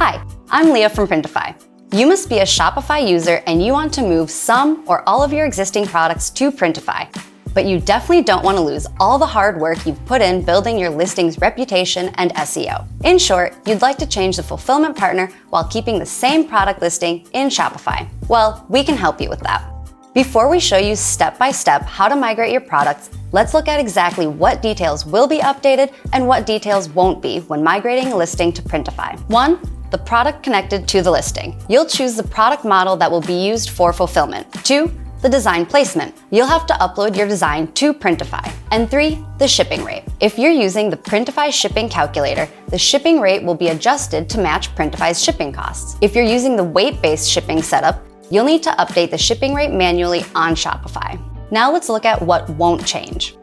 Hi, I'm Leah from Printify. You must be a Shopify user and you want to move some or all of your existing products to Printify. But you definitely don't want to lose all the hard work you've put in building your listing's reputation and SEO. In short, you'd like to change the fulfillment partner while keeping the same product listing in Shopify. Well, we can help you with that. Before we show you step-by-step how to migrate your products, let's look at exactly what details will be updated and what details won't be when migrating a listing to Printify. 1. The product connected to the listing. You'll choose the product model that will be used for fulfillment. 2. The design placement. You'll have to upload your design to Printify. And 3. The shipping rate. If you're using the Printify shipping calculator, the shipping rate will be adjusted to match Printify's shipping costs. If you're using the weight-based shipping setup, you'll need to update the shipping rate manually on Shopify. Now let's look at what won't change.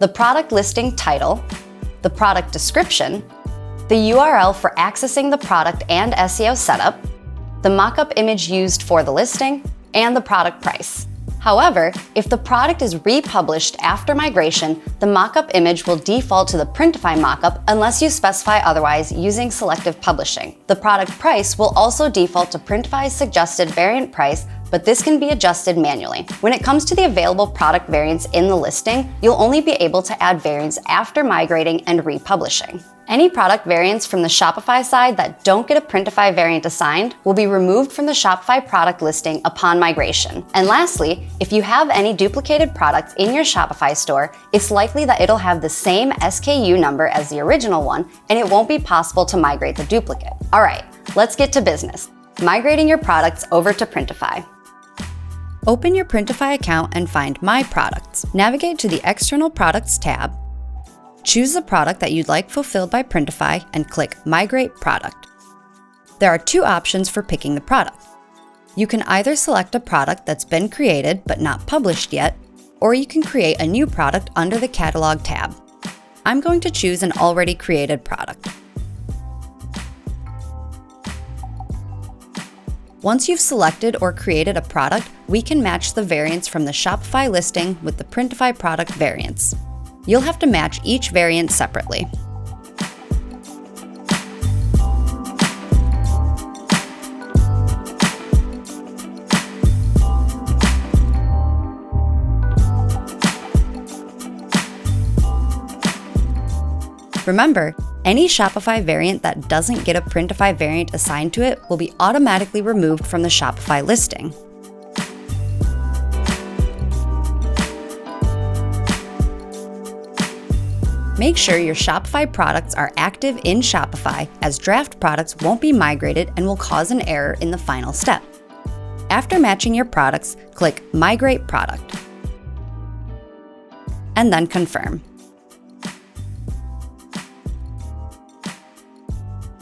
The product listing title, the product description, the URL for accessing the product and SEO setup, the mockup image used for the listing, and the product price. However, if the product is republished after migration, the mockup image will default to the Printify mockup unless you specify otherwise using selective publishing. The product price will also default to Printify's suggested variant price, but this can be adjusted manually. When it comes to the available product variants in the listing, you'll only be able to add variants after migrating and republishing. Any product variants from the Shopify side that don't get a Printify variant assigned will be removed from the Shopify product listing upon migration. And lastly, if you have any duplicated products in your Shopify store, it's likely that it'll have the same SKU number as the original one, and it won't be possible to migrate the duplicate. All right, let's get to business. Migrating your products over to Printify. Open your Printify account and find My Products. Navigate to the External Products tab. Choose the product that you'd like fulfilled by Printify and click Migrate Product. There are two options for picking the product. You can either select a product that's been created but not published yet, or you can create a new product under the Catalog tab. I'm going to choose an already created product. Once you've selected or created a product, we can match the variants from the Shopify listing with the Printify product variants. You'll have to match each variant separately. Remember, any Shopify variant that doesn't get a Printify variant assigned to it will be automatically removed from the Shopify listing. Make sure your Shopify products are active in Shopify, as draft products won't be migrated and will cause an error in the final step. After matching your products, click Migrate Product, and then Confirm.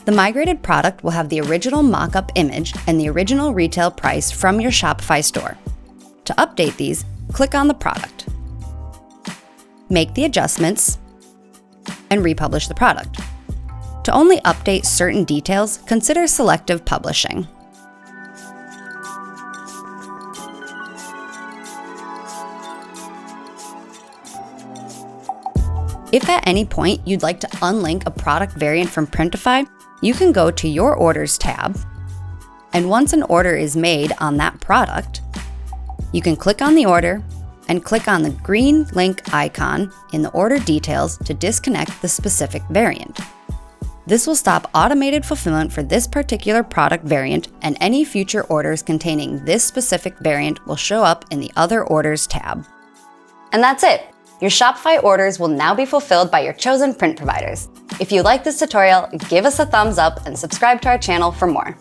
The migrated product will have the original mockup image and the original retail price from your Shopify store. To update these, click on the product. Make the adjustments and republish the product. To only update certain details, consider selective publishing. If at any point you'd like to unlink a product variant from Printify, you can go to Your Orders tab, and once an order is made on that product, you can click on the order and click on the green link icon in the order details to disconnect the specific variant. This will stop automated fulfillment for this particular product variant, and any future orders containing this specific variant will show up in the Other Orders tab. And that's it! Your Shopify orders will now be fulfilled by your chosen print providers. If you like this tutorial, give us a thumbs up and subscribe to our channel for more.